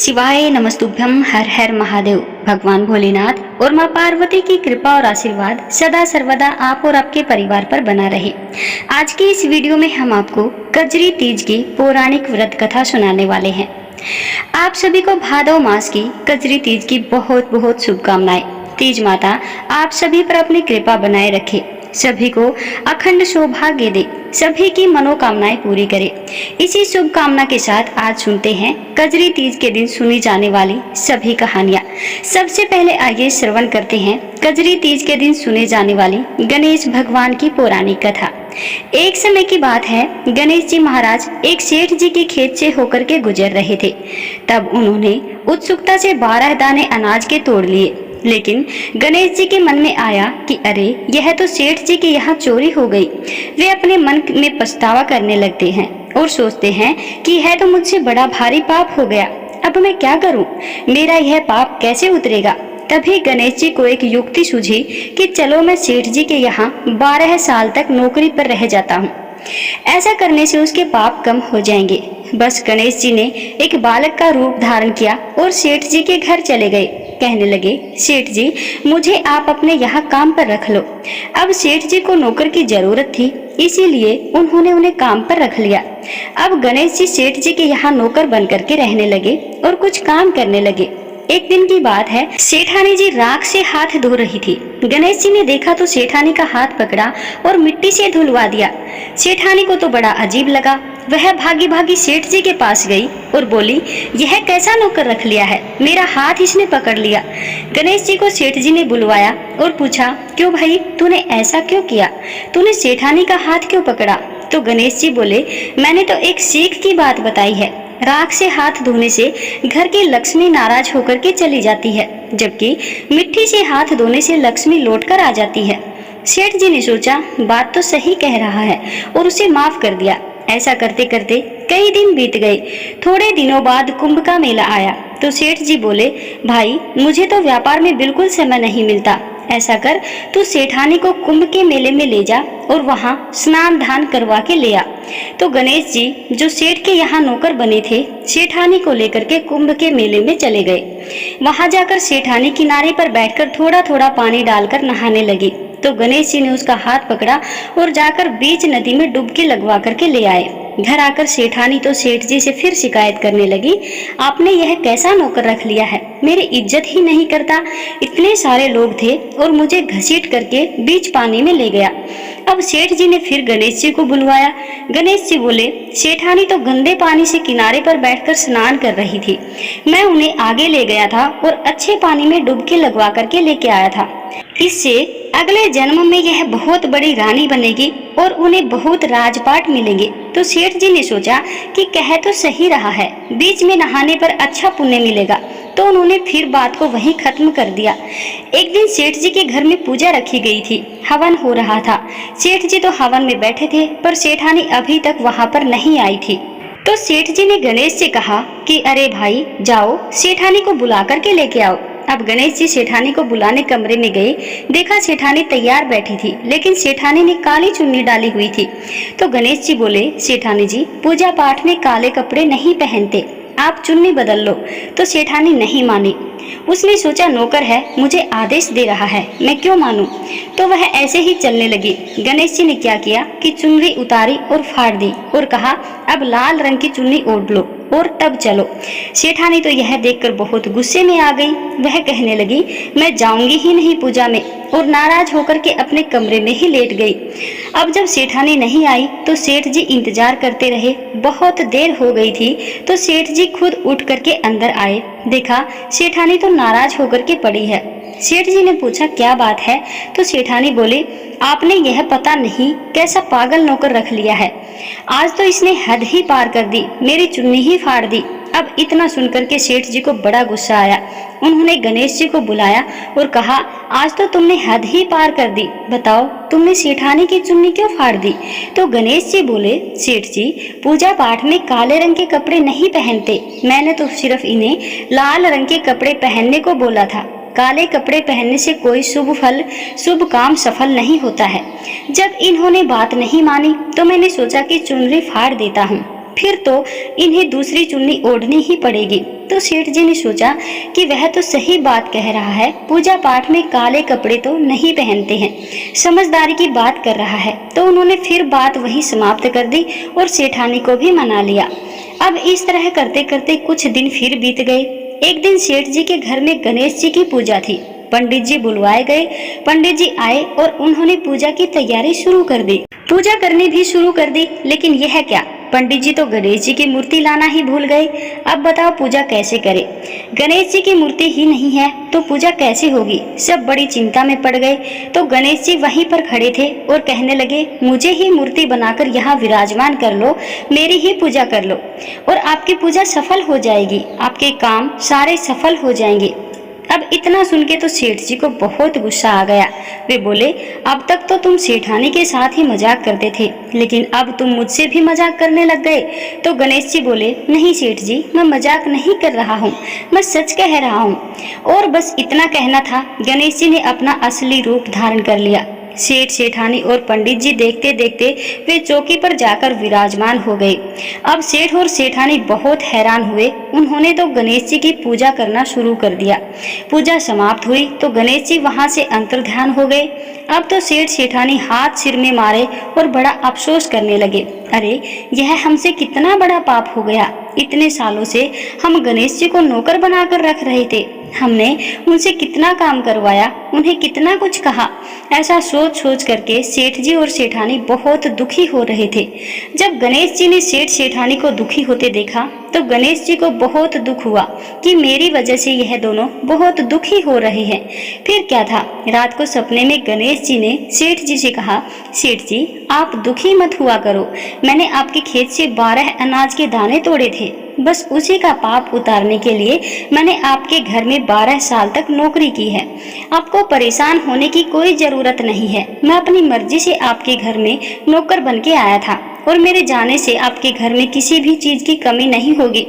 शिवाय नमस्तुभ्यम। हर हर महादेव। भगवान भोलेनाथ और माँ पार्वती की कृपा और आशीर्वाद सदा सर्वदा आप और आपके परिवार पर बना रहे। आज की इस वीडियो में हम आपको कजरी तीज की पौराणिक व्रत कथा सुनाने वाले हैं। आप सभी को भादव मास की कजरी तीज की बहुत बहुत शुभकामनाएं। तीज माता आप सभी पर अपनी कृपा बनाए रखे, सभी को अखंड सौभाग्य दे, सभी की मनोकामनाएं पूरी करे। इसी शुभकामना के साथ आज सुनते हैं कजरी तीज के दिन सुनी जाने वाली सभी कहानियां। सबसे पहले आइए श्रवण करते हैं कजरी तीज के दिन सुने जाने वाली गणेश भगवान की पौराणिक कथा। एक समय की बात है, गणेश जी महाराज एक सेठ जी के खेत से होकर के गुजर रहे थे। तब उन्होंने उत्सुकता से 12 दाने अनाज के तोड़ लिए, लेकिन गणेश जी के मन में आया कि अरे यह तो सेठ जी के यहाँ चोरी हो गई। वे अपने मन में पछतावा करने लगते हैं और सोचते हैं कि यह तो मुझसे बड़ा भारी पाप हो गया, अब मैं क्या करूं, मेरा यह पाप कैसे उतरेगा। तभी गणेश जी को एक युक्ति सूझी कि चलो मैं सेठ जी के यहाँ 12 साल तक नौकरी पर रह जाता हूँ, ऐसा करने से उसके पाप कम हो जाएंगे। बस गणेश जी ने एक बालक का रूप धारण किया और सेठ जी के घर चले गए। कहने लगे, सेठ जी मुझे आप अपने यहाँ काम पर रख लो। अब सेठ जी को नौकर की जरूरत थी, इसीलिए उन्होंने उन्हें काम पर रख लिया। अब गणेश जी सेठ जी के यहाँ नौकर बन करके रहने लगे और कुछ काम करने लगे। एक दिन की बात है, सेठानी जी राख से हाथ धो रही थी। गणेश जी ने देखा तो सेठानी का हाथ पकड़ा और मिट्टी से धुलवा दिया। सेठानी को तो बड़ा अजीब लगा। वह भागी भागी सेठ जी के पास गई और बोली, यह कैसा नौकर रख लिया है, मेरा हाथ इसने पकड़ लिया। गणेश जी को सेठ जी ने बुलवाया और पूछा, क्यों भाई, तूने ऐसा क्यों किया, तूने सेठानी का हाथ क्यों पकड़ा। तो गणेश जी बोले, मैंने तो एक सीख की बात बताई है। राख से हाथ धोने से घर की लक्ष्मी नाराज होकर के चली जाती है, जबकि मिट्टी से हाथ धोने से लक्ष्मी लौटकर आ जाती है। सेठ जी ने सोचा बात तो सही कह रहा है और उसे माफ कर दिया। ऐसा करते करते कई दिन बीत गए। थोड़े दिनों बाद कुंभ का मेला आया तो सेठ जी बोले, भाई मुझे तो व्यापार में बिल्कुल समय नहीं मिलता, ऐसा कर तू सेठानी को कुंभ के मेले में ले जा और वहां स्नान दान करवा के ले आ। तो गणेश जी जो सेठ के यहाँ नौकर बने थे, सेठानी को लेकर के कुंभ के मेले में चले गए। वहां जाकर सेठानी किनारे पर बैठकर थोड़ा थोड़ा पानी डालकर नहाने लगी। तो गणेश जी ने उसका हाथ पकड़ा और जाकर बीच नदी में डुबकी लगवा करके ले आए। घर आकर सेठानी तो सेठ जी से फिर शिकायत करने लगी, आपने यह कैसा नौकर रख लिया है, मेरी इज्जत ही नहीं करता। इतने सारे लोग थे और मुझे घसीट करके बीच पानी में ले गया। अब सेठ जी ने फिर गणेश जी को बुलवाया। गणेश जी बोले, सेठानी तो गंदे पानी से किनारे पर बैठकर स्नान कर रही थी, मैं उन्हें आगे ले गया था और अच्छे पानी में डुबकी लगवा करके लेके आया था। इससे अगले जन्म में यह बहुत बड़ी रानी बनेगी और उन्हें बहुत राजपाट मिलेंगे। तो सेठ जी ने सोचा कि कह तो सही रहा है, बीच में नहाने पर अच्छा पुण्य मिलेगा, तो उन्होंने फिर बात को वहीं खत्म कर दिया। एक दिन सेठ जी के घर में पूजा रखी गई थी, हवन हो रहा था। सेठ जी तो हवन में बैठे थे पर सेठानी अभी तक वहां पर नहीं आई थी। तो सेठ जी ने गणेश से कहा कि अरे भाई जाओ सेठानी को बुला करके लेके आओ। अब गणेश जी सेठानी को बुलाने कमरे में गए। देखा सेठानी तैयार बैठी थी, लेकिन सेठानी ने काली चुन्नी डाली हुई थी। तो गणेश जी बोले, सेठानी जी पूजा पाठ में काले कपड़े नहीं पहनते, आप चुन्नी बदल लो। तो सेठानी नहीं मानी। उसने सोचा नौकर है, मुझे आदेश दे रहा है, मैं क्यों मानूं। तो वह ऐसे ही चलने लगी। गणेश जी ने क्या किया कि चुनरी उतारी और फाड़ दी और कहा, अब लाल रंग की चुन्नी ओढ़ लो और तब चलो। सेठानी तो यह देखकर बहुत गुस्से में आ गई। वह कहने लगी, मैं जाऊंगी ही नहीं पूजा में, और नाराज होकर के अपने कमरे में ही लेट गई। अब जब सेठानी नहीं आई तो सेठ जी इंतजार करते रहे। बहुत देर हो गई थी तो सेठ जी खुद उठ करके अंदर आए। देखा सेठानी तो नाराज होकर के पड़ी है। सेठ जी ने पूछा, क्या बात है। तो सेठानी बोले, आपने यह पता नहीं कैसा पागल नौकर रख लिया है, आज तो इसने हद ही पार कर दी, मेरी चुन्नी ही फाड़ दी। अब इतना सुनकर के सेठ जी को बड़ा गुस्सा आया। उन्होंने गणेश जी को बुलाया और कहा, आज तो तुमने हद ही पार कर दी, बताओ तुमने सेठानी की चुन्नी क्यों फाड़ दी। तो गणेश जी बोले, सेठ जी पूजा पाठ में काले रंग के कपड़े नहीं पहनते, मैंने तो सिर्फ इन्हें लाल रंग के कपड़े पहनने को बोला था। काले कपड़े पहनने से कोई शुभ फल शुभ काम सफल नहीं होता है। जब इन्होंने बात नहीं मानी तो मैंने सोचा कि चुनरी फाड़ देता हूँ। फिर तो इन्हें दूसरी चुन्नी ओढ़नी ही पड़ेगी। तो सेठ जी ने सोचा कि वह तो सही बात कह रहा है, पूजा पाठ में काले कपड़े तो नहीं पहनते हैं, समझदारी की बात कर रहा है। तो उन्होंने फिर बात वहीं समाप्त कर दी और सेठानी को भी मना लिया। अब इस तरह करते करते कुछ दिन फिर बीत गए। एक दिन सेठ जी के घर में गणेश जी की पूजा थी। पंडित जी बुलवाए गए। पंडित जी आए और उन्होंने पूजा की तैयारी शुरू कर दी। पूजा करनी भी शुरू कर दी, लेकिन यह क्या, पंडित जी तो गणेश जी की मूर्ति लाना ही भूल गए। अब बताओ पूजा कैसे करें? गणेश जी की मूर्ति ही नहीं है तो पूजा कैसे होगी? सब बड़ी चिंता में पड़ गए। तो गणेश जी वहीं पर खड़े थे और कहने लगे, मुझे ही मूर्ति बनाकर यहाँ विराजमान कर लो, मेरी ही पूजा कर लो और आपकी पूजा सफल हो जाएगी, आपके काम सारे सफल हो जाएंगे। अब इतना सुन के तो सेठ जी को बहुत गुस्सा आ गया। वे बोले, अब तक तो तुम सेठानी के साथ ही मजाक करते थे, लेकिन अब तुम मुझसे भी मजाक करने लग गए। तो गणेश जी बोले, नहीं सेठ जी, मैं मजाक नहीं कर रहा हूँ, मैं सच कह रहा हूँ। और बस इतना कहना था, गणेश जी ने अपना असली रूप धारण कर लिया। सेठ सेठानी और पंडित जी देखते देखते वे चौकी पर जाकर विराजमान हो गए। अब सेठ और सेठानी बहुत हैरान हुए। उन्होंने तो गणेश जी की पूजा करना शुरू कर दिया। पूजा समाप्त हुई तो गणेश जी वहां से अंतर्ध्यान हो गए। अब तो सेठ सेठानी हाथ सिर में मारे और बड़ा अफसोस करने लगे, अरे यह हमसे कितना बड़ा पाप हो गया। इतने सालों से हम गणेश जी को नौकर बनाकर रख रहे थे, हमने उनसे कितना काम करवाया, उन्हें कितना कुछ कहा। ऐसा सोच सोच करके सेठ जी और सेठानी बहुत दुखी हो रहे थे। जब गणेश जी ने सेठ सेठानी को दुखी होते देखा तो गणेश जी को बहुत दुख हुआ कि मेरी वजह से यह दोनों बहुत दुखी हो रहे हैं। फिर क्या था, रात को सपने में गणेश जी ने सेठ जी से कहा, सेठ जी आप दुखी मत हुआ करो, मैंने आपके खेत से 12 अनाज के दाने तोड़े थे, बस उसी का पाप उतारने के लिए मैंने आपके घर में 12 साल तक नौकरी की है। आपको परेशान होने की कोई जरूरत नहीं है। मैं अपनी मर्जी से आपके घर में नौकर बन के आया था और मेरे जाने से आपके घर में किसी भी चीज की कमी नहीं होगी।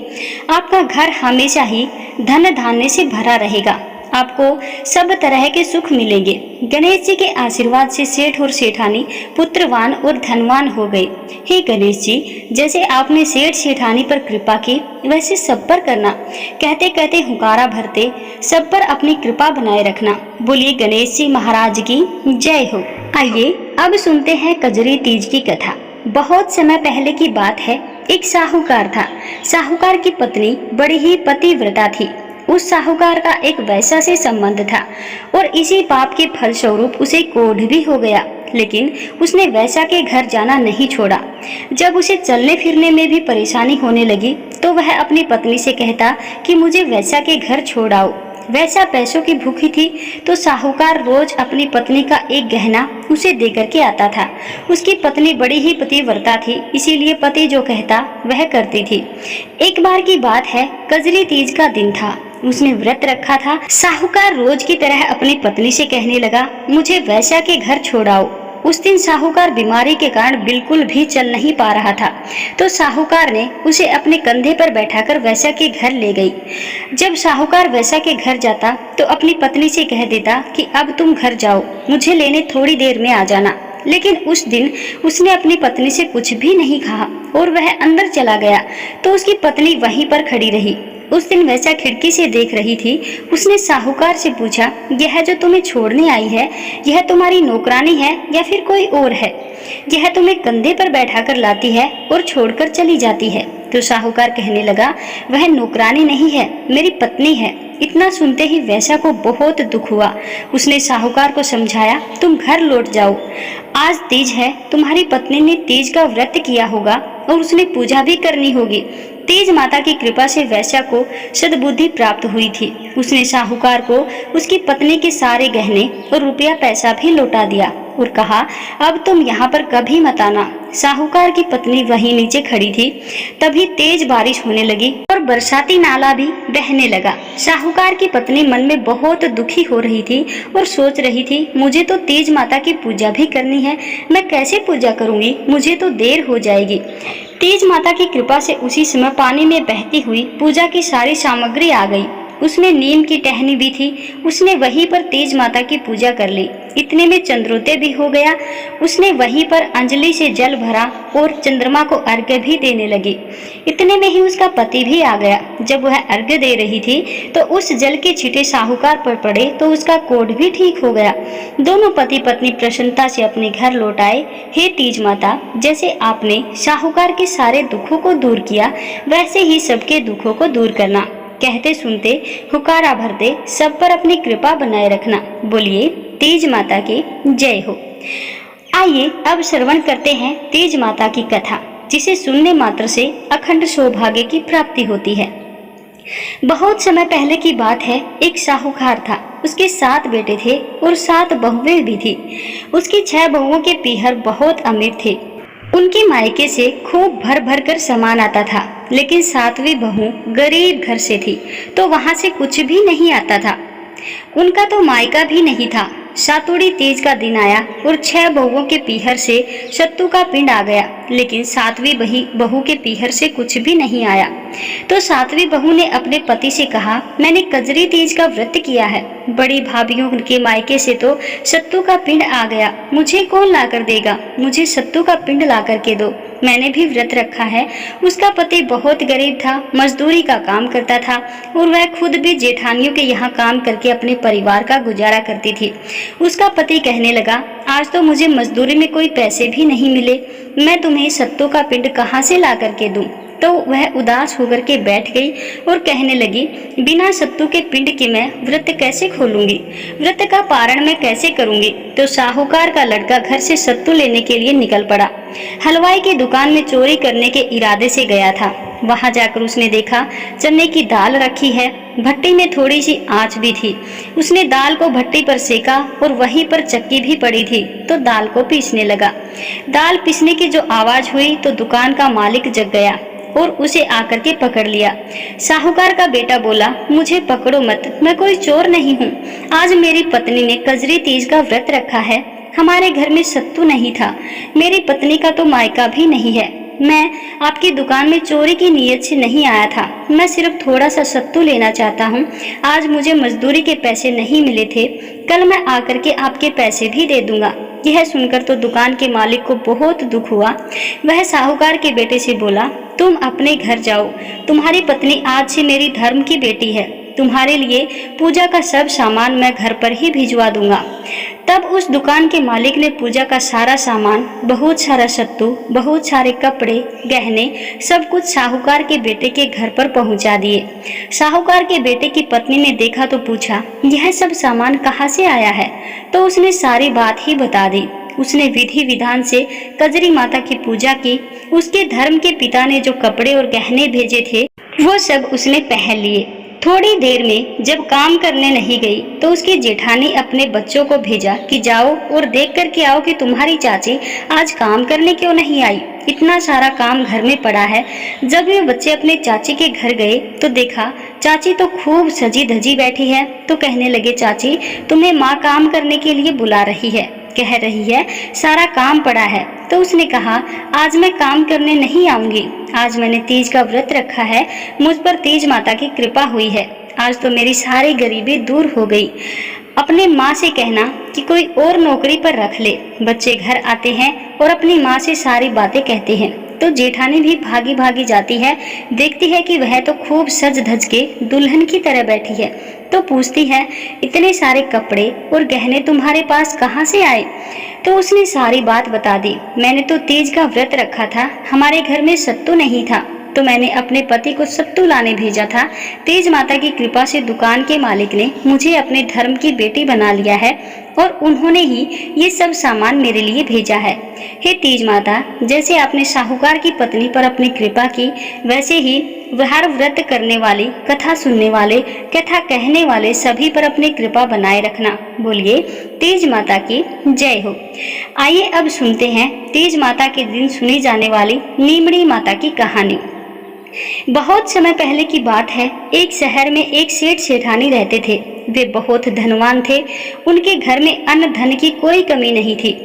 आपका घर हमेशा ही धन धान्य से भरा रहेगा, आपको सब तरह के सुख मिलेंगे। गणेश जी के आशीर्वाद से सेठ और सेठानी पुत्रवान और धनवान हो गए। हे गणेश जी, जैसे आपने सेठ सेठानी पर कृपा की वैसे सब पर करना। कहते कहते हुंकारा भरते, सब पर अपनी कृपा बनाए रखना। बोलिए गणेश जी महाराज की जय हो। आइए अब सुनते हैं कजरी तीज की कथा। बहुत समय पहले की बात है। एक साहूकार था। साहूकार की पत्नी बड़ी ही पतिव्रता थी। उस साहूकार का एक वैश्या से संबंध था और इसी पाप के फलस्वरूप उसे कोढ़ भी हो गया। लेकिन उसने वैश्या के घर जाना नहीं छोड़ा। जब उसे चलने फिरने में भी परेशानी होने लगी तो वह अपनी पत्नी से कहता कि मुझे वैश्या के घर छोड़ आओ। वैश्या पैसों की भूखी थी तो साहूकार रोज अपनी पत्नी का एक गहना उसे देकर के आता था। उसकी पत्नी बड़ी ही पतिव्रता थी, इसीलिए पति जो कहता वह करती थी। एक बार की बात है, कजरी तीज का दिन था। उसने व्रत रखा था। साहूकार रोज की तरह अपनी पत्नी से कहने लगा, मुझे वैश्या के घर छोड़ आओ। उस दिन साहूकार बीमारी के कारण बिल्कुल भी चल नहीं पा रहा था, तो साहूकार ने उसे अपने कंधे पर बैठाकर वैश्या के घर ले गई। जब साहूकार वैश्या के घर जाता तो अपनी पत्नी से कह देता कि अब तुम घर जाओ, मुझे लेने थोड़ी देर में आ जाना। लेकिन उस दिन उसने अपनी पत्नी से कुछ भी नहीं कहा और वह अंदर चला गया तो उसकी पत्नी वहीं पर खड़ी रही। उस दिन वैश्या खिड़की से देख रही थी। उसने साहूकार से पूछा, यह जो तुम्हें छोड़ने आई है, यह तुम्हारी नौकरानी है या फिर कोई और है? यह तुम्हें कंधे पर बैठाकर लाती है और छोड़कर चली जाती है। तो साहूकार कहने लगा, वह नौकरानी नहीं है, मेरी पत्नी है। इतना सुनते ही वैश्या को बहुत दुख हुआ। उसने साहूकार को समझाया, तुम घर लौट जाओ, आज तीज है, तुम्हारी पत्नी ने तीज का व्रत किया होगा और उसने पूजा भी करनी होगी। तीज माता की कृपा से वैश्या को सद्बुद्धि प्राप्त हुई थी। उसने साहूकार को उसकी पत्नी के सारे गहने और रुपया पैसा भी लौटा दिया और कहा, अब तुम यहाँ पर कभी मत आना। साहूकार की पत्नी वहीं नीचे खड़ी थी। तभी तेज बारिश होने लगी और बरसाती नाला भी बहने लगा। साहूकार की पत्नी मन में बहुत दुखी हो रही थी और सोच रही थी, मुझे तो तीज माता की पूजा भी करनी है, मैं कैसे पूजा करूंगी, मुझे तो देर हो जाएगी। तीज माता की कृपा से उसी समय पानी में बहती हुई पूजा की सारी सामग्री आ गई उसमें नीम की टहनी भी थी। उसने वहीं पर तेज माता की पूजा कर ली। इतने में चंद्रोदय भी हो गया। उसने वहीं पर अंजलि से जल भरा और चंद्रमा को अर्घ्य भी देने लगी। इतने में ही उसका पति भी आ गया। जब वह अर्घ्य दे रही थी तो उस जल के छींटे साहूकार पर पड़े तो उसका कोढ़ भी ठीक हो गया। दोनों पति पत्नी प्रसन्नता से अपने घर लौट आए। हे तीज माता, जैसे आपने साहूकार के सारे दुखों को दूर किया, वैसे ही सबके दुखों को दूर करना। कहते सुनते हुकारा भरते सब पर अपनी कृपा बनाए रखना। बोलिए तीज माता की जय हो। आइए अब श्रवण करते हैं तीज माता की कथा, जिसे सुनने मात्र से अखंड सौभाग्य की प्राप्ति होती है। बहुत समय पहले की बात है। एक साहूकार था। उसके 7 बेटे थे और 7 बहुएं भी थी। उसकी 6 बहुओं के पीहर बहुत अमीर थे। उनके मायके से खूब भर भर कर सामान आता था, लेकिन 7वीं बहू गरीब घर से थी, तो वहां से कुछ भी नहीं आता था। उनका तो मायका भी नहीं था। सातुड़ी तीज का दिन आया और 6 बहुओं के पीहर से सत्तू का पिंड आ गया, लेकिन 7वीं बहू के पीहर से कुछ भी नहीं आया। तो 7वीं बहू ने अपने पति से कहा, मैंने कजरी तीज का व्रत किया है। बड़ी भाभीयों के मायके से तो सत्तू का पिंड आ गया, मुझे कौन ला कर देगा? मुझे सत्तू का पिंड ला करके दो, मैंने भी व्रत रखा है। उसका पति बहुत गरीब था, मजदूरी का काम करता था और वह खुद भी जेठानियों के यहाँ काम करके अपने परिवार का गुजारा करती थी। उसका पति कहने लगा, आज तो मुझे मजदूरी में कोई पैसे भी नहीं मिले, मैं तुम्हें सत्तू का पिंड कहाँ से ला करके दूं? तो वह उदास होकर के बैठ गई और कहने लगी, बिना सत्तू के पिंड के मैं व्रत कैसे खोलूंगी? व्रत का पारण मैं कैसे करूंगी? तो साहूकार का लड़का घर से सत्तू लेने के लिए निकल पड़ा। हलवाई की दुकान में चोरी करने के इरादे से गया था। वहां जाकर उसने देखा चने की दाल रखी है, भट्टी में थोड़ी सी आंच भी थी। उसने दाल को भट्टी पर सेका और वहीं पर चक्की भी पड़ी थी, तो दाल को पीसने लगा। दाल पीसने की जो आवाज हुई तो दुकान का मालिक जग गया और उसे आकर के पकड़ लिया। साहूकार का बेटा बोला, मुझे पकड़ो मत, मैं कोई चोर नहीं हूँ। आज मेरी पत्नी ने कजरी तीज का व्रत रखा है, हमारे घर में सत्तू नहीं था, मेरी पत्नी का तो मायका भी नहीं है। मैं आपकी दुकान में चोरी की नीयत से नहीं आया था, मैं सिर्फ थोड़ा सा सत्तू लेना चाहता हूँ। आज मुझे मजदूरी के पैसे नहीं मिले थे, कल मैं आकर के आपके पैसे भी दे दूंगा। यह सुनकर तो दुकान के मालिक को बहुत दुख हुआ। वह साहूकार के बेटे से बोला, तुम अपने घर जाओ, तुम्हारी पत्नी आज से मेरी धर्म की बेटी है, तुम्हारे लिए पूजा का सब सामान मैं घर पर ही भिजवा दूंगा। तब उस दुकान के मालिक ने पूजा का सारा सामान, बहुत सारा सत्तू, बहुत सारे कपड़े, गहने, सब कुछ साहूकार के बेटे के घर पर पहुंचा दिए। साहूकार के बेटे की पत्नी ने देखा तो पूछा, यह सब सामान कहाँ से आया है? तो उसने सारी बात ही बता दी। उसने विधि विधान से कजरी माता की पूजा की। उसके धर्म के पिता ने जो कपड़े और गहने भेजे थे वो सब उसने पहन लिए। थोड़ी देर में जब काम करने नहीं गई तो उसकी जेठानी अपने बच्चों को भेजा कि जाओ और देख कर के आओ कि तुम्हारी चाची आज काम करने क्यों नहीं आई, इतना सारा काम घर में पड़ा है। जब ये बच्चे अपने चाची के घर गए तो देखा चाची तो खूब सजी धजी बैठी है। तो कहने लगे, चाची तुम्हें माँ काम करने के लिए बुला रही है, कह रही है सारा काम पड़ा है। तो उसने कहा, आज मैं काम करने नहीं आऊंगी, आज मैंने तीज का व्रत रखा है, मुझ पर तीज माता की कृपा हुई है, आज तो मेरी सारी गरीबी दूर हो गई। अपने माँ से कहना कि कोई और नौकरी पर रख ले। बच्चे घर आते हैं और अपनी माँ से सारी बातें कहते हैं। तो जेठानी भी भागी भागी जाती है, देखती है कि वह तो खूब सज धज के दुल्हन की तरह बैठी है। तो पूछती है, इतने सारे कपड़े और गहने तुम्हारे पास कहाँ से आए? तो उसने सारी बात बता दी। मैंने तो तीज का व्रत रखा था, हमारे घर में सत्तू नहीं था, तो मैंने अपने पति को सत्तू लाने भेजा था। तीज माता की कृपा से दुकान के मालिक ने मुझे अपने धर्म की बेटी बना लिया है और उन्होंने ही ये सब सामान मेरे लिए भेजा है। हे तीज माता, जैसे आपने साहूकार की पत्नी पर अपनी कृपा की, वैसे ही हर व्रत करने वाले, कथा सुनने वाले, कथा कहने वाले सभी पर अपनी कृपा बनाए रखना। बोलिए तीज माता की जय हो। आइए अब सुनते हैं तीज माता के दिन सुनी जाने वाली नीमड़ी माता की कहानी। बहुत समय पहले की बात है। एक शहर में एक सेठ सेठानी रहते थे। वे बहुत धनवान थे। उनके घर में अन्न धन की कोई कमी नहीं थी,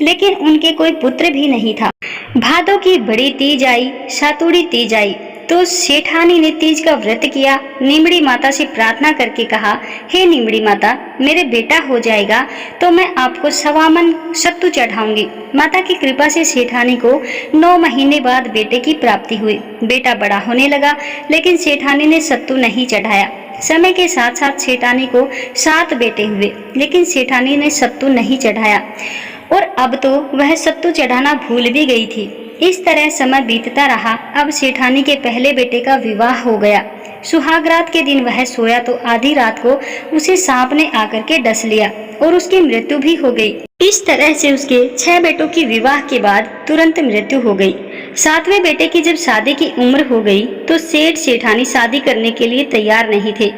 लेकिन उनके कोई पुत्र भी नहीं था। भादों की बड़ी तीज आई, सातुड़ी तीज आई, तो सेठानी ने तीज का व्रत किया। नीमड़ी माता से प्रार्थना करके कहा, हे नीमड़ी माता, मेरे बेटा हो जाएगा तो मैं आपको 1.25 मन सत्तू चढ़ाऊंगी। माता की कृपा से सेठानी को 9 महीने बाद बेटे की प्राप्ति हुई। बेटा बड़ा होने लगा, लेकिन सेठानी ने सत्तू नहीं चढ़ाया। समय के साथ साथ सेठानी को 7 बेटे हुए, लेकिन सेठानी ने सत्तू नहीं चढ़ाया और अब तो वह सत्तू चढ़ाना भूल भी गई थी। इस तरह समय बीतता रहा। अब सेठानी के पहले बेटे का विवाह हो गया। सुहाग रात के दिन वह सोया तो आधी रात को उसे सांप ने आकर के डस लिया और उसकी मृत्यु भी हो गई। इस तरह से उसके 6 बेटों की विवाह के बाद तुरंत मृत्यु हो गई। 7वें बेटे की जब शादी की उम्र हो गई तो सेठ सेठानी शादी करने के लिए तैयार नहीं थे।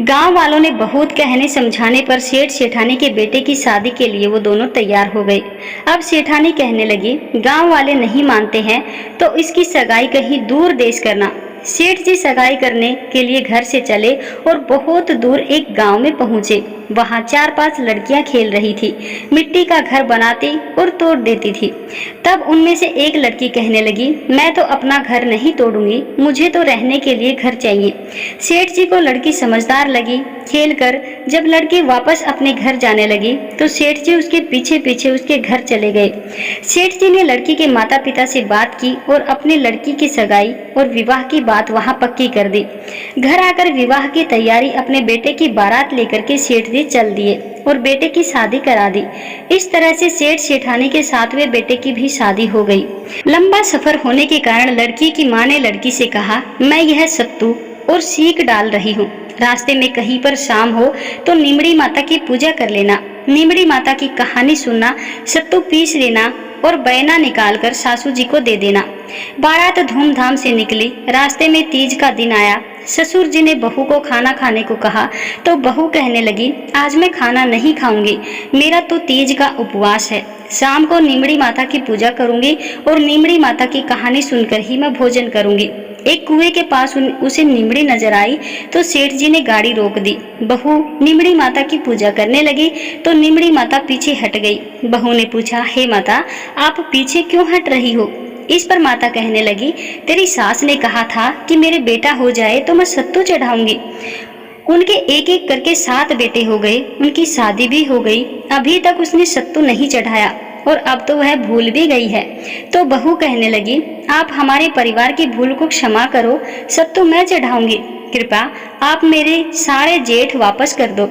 गांव वालों ने बहुत कहने समझाने पर सेठ सेठानी के बेटे की शादी के लिए वो दोनों तैयार हो गए। अब सेठानी कहने लगी, गांव वाले नहीं मानते हैं तो इसकी सगाई कहीं दूर देश करना। सेठ जी सगाई करने के लिए घर से चले और बहुत दूर एक गांव में पहुंचे। वहां 4-5 लड़कियां खेल रही थी, मिट्टी का घर बनाती और तोड़ देती थी। तब उनमें से एक लड़की कहने लगी, मैं तो अपना घर नहीं तोड़ूंगी, मुझे तो रहने के लिए घर चाहिए। सेठ जी को लड़की समझदार लगी। खेलकर जब लड़की वापस अपने घर जाने लगी तो सेठ जी उसके पीछे पीछे उसके घर चले गए। सेठ जी ने लड़की के माता पिता से बात की और अपनी लड़की की सगाई और विवाह की बात वहां पक्की कर दी। घर आकर विवाह की तैयारी अपने बेटे की बारात लेकर के सेठ जी चल दिए और बेटे की शादी करा दी। इस तरह से सेठ सेठानी के 7वें बेटे की भी शादी हो गई। लंबा सफर होने के कारण लड़की की माँ ने लड़की से कहा, मैं यह सत्तू और सीख डाल रही हूँ, रास्ते में कहीं पर शाम हो तो नीमड़ी माता की पूजा कर लेना, नीमड़ी माता की कहानी सुनना, सत्तू पीस लेना और बैना निकालकर सासू जी को दे देना। बारात धूमधाम से निकली। रास्ते में तीज का दिन आया। ससुर जी ने बहू को खाना खाने को कहा तो बहू कहने लगी, आज मैं खाना नहीं खाऊंगी, मेरा तो तीज का उपवास है। शाम को नीमड़ी माता की पूजा करूंगी और नीमड़ी माता की कहानी सुनकर ही मैं भोजन करूंगी। एक कुएं के पास उसे नीमड़ी नजर आई तो सेठ जी ने गाड़ी रोक दी। बहू नीमड़ी माता की पूजा करने लगी तो नीमड़ी माता पीछे हट गई। बहू ने पूछा, हे माता, आप पीछे क्यों हट रही हो? इस पर माता कहने लगी, तेरी सास ने कहा था कि मेरे बेटा हो जाए तो मैं सत्तू चढ़ाऊंगी। उनके एक एक करके 7 बेटे हो गए, उनकी शादी भी हो गई, अभी तक उसने सत्तू नहीं चढ़ाया और अब तो वह भूल भी गई है। तो बहू कहने लगी, आप हमारे परिवार की भूल को क्षमा करो, सत्तू मैं चढ़ाऊंगी, कृपा आप मेरे सारे जेठ वापस कर दो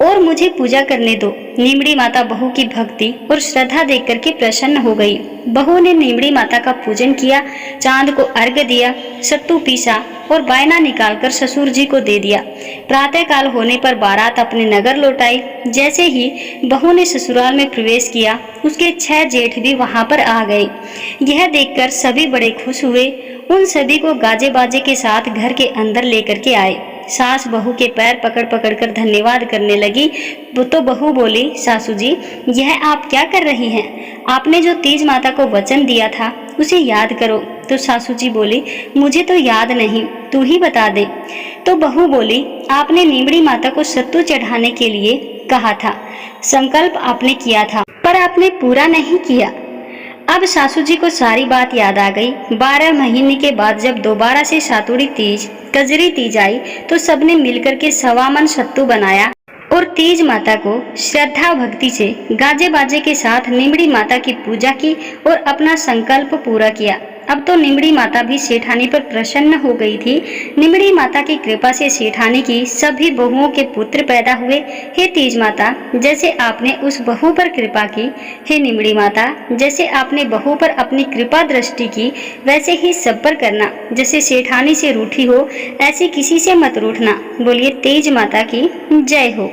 और मुझे पूजा करने दो। नीमड़ी माता बहू की भक्ति और श्रद्धा देख करके प्रसन्न हो गई। बहू ने नीमड़ी माता का पूजन किया, चांद को अर्घ्य दिया, सत्तू पीसा और बायना निकालकर ससुर जी को दे दिया। प्रातः काल होने पर बारात अपने नगर लौट आई। जैसे ही बहू ने ससुराल में प्रवेश किया, उसके 6 जेठ भी वहां पर आ गए। यह देखकर सभी बड़े खुश हुए। उन सभी को गाजे बाजे के साथ घर के अंदर लेकर के आए। सास बहू के पैर पकड़ पकड़ कर धन्यवाद करने लगी। तो बहू बोली, सासू जी, यह आप क्या कर रही हैं? आपने जो तीज माता को वचन दिया था उसे याद करो। तो सासू जी बोली, मुझे तो याद नहीं, तू ही बता दे। तो बहू बोली, आपने नीमड़ी माता को सत्तू चढ़ाने के लिए कहा था, संकल्प आपने किया था पर आपने पूरा नहीं किया। अब सासू जी को सारी बात याद आ गई। 12 महीने के बाद जब दोबारा से सातुड़ी तीज कजरी तीज आई तो सबने मिलकर के 1.25 मन सत्तू बनाया और तीज माता को श्रद्धा भक्ति से गाजे बाजे के साथ नीमड़ी माता की पूजा की और अपना संकल्प पूरा किया। अब तो नीमड़ी माता भी सेठानी पर प्रसन्न हो गई थी। नीमड़ी माता की कृपा से सेठानी की सभी बहुओं के पुत्र पैदा हुए। हे तीज माता, जैसे आपने उस बहू पर कृपा की, हे नीमड़ी माता, जैसे आपने बहू पर अपनी कृपा दृष्टि की, वैसे ही सब पर करना। जैसे सेठानी से रूठी हो, ऐसे किसी से मत रूठना। बोलिए तीज माता की जय हो।